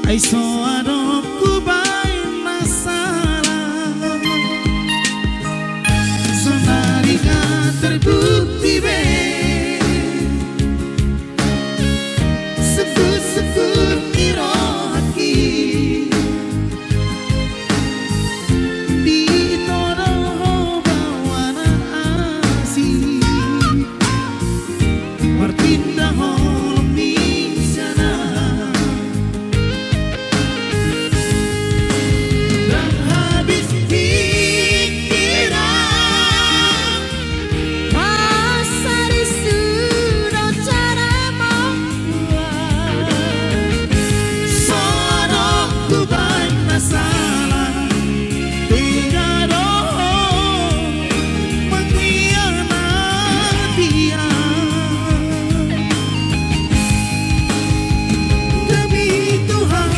Ai soadoku bae masalah Sonarika terbukti be Sebut-sebut iroki Ditoro bawana asih Martinda holong di sana Dan habis pikiran Pasar sudah cara membuat Soadoku baik masalah Tiga doh mengkhianati dia Demi Tuhan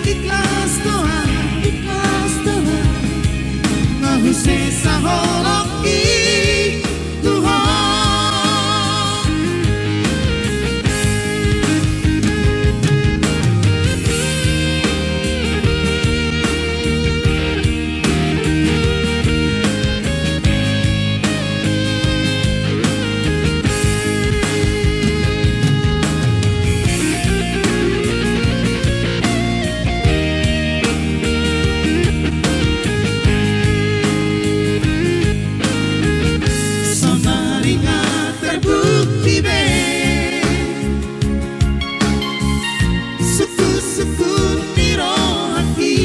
ikhlas Tuhan Ngahu sesa holoki Tuhan Sonarika terbukti be Suku-suku nirohati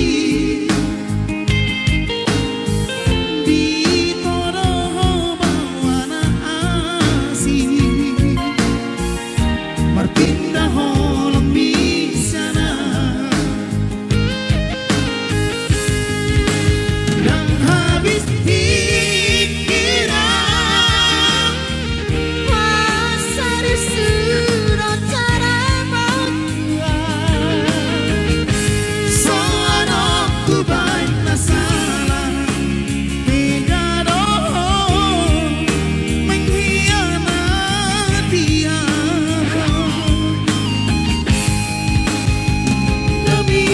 Ditoro bawana asih Martinda holong bisana Dan habis pikiran Pasar sudah cara membuat Soadoku baik masalah Tiga doh mengkhianati dia Demi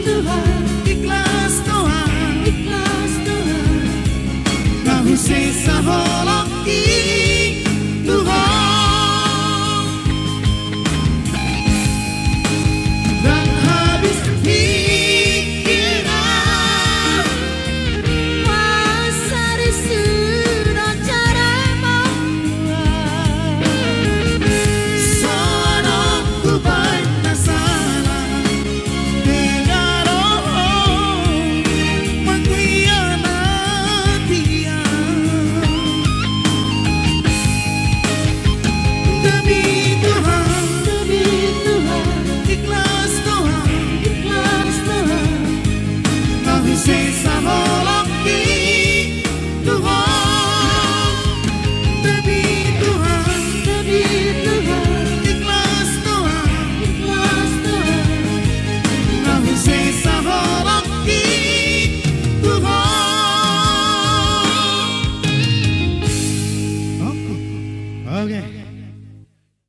Tuhan ikhlas Tuhan Ngahu sesa holoki Tuhan Dan habis pikiran Pasar sudah cara membuat Soadoku baik masalah Tiga doh mengkhianati dia Demi Tuhan ikhlas Tuhan Ngahu sesa holoki